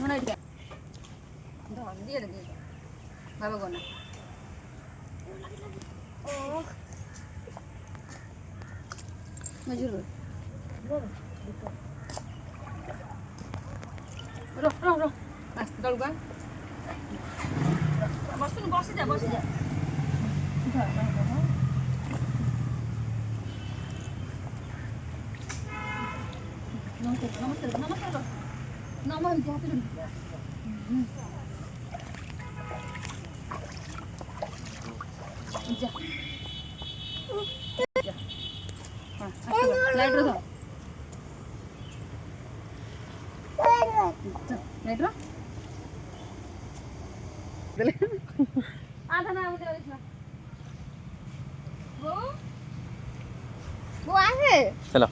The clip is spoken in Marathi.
म्हणा इथे दे बाबा कोण मजूर रो मस्त तळू का बसून बसी जा नमस्कार लाईट आता ना चला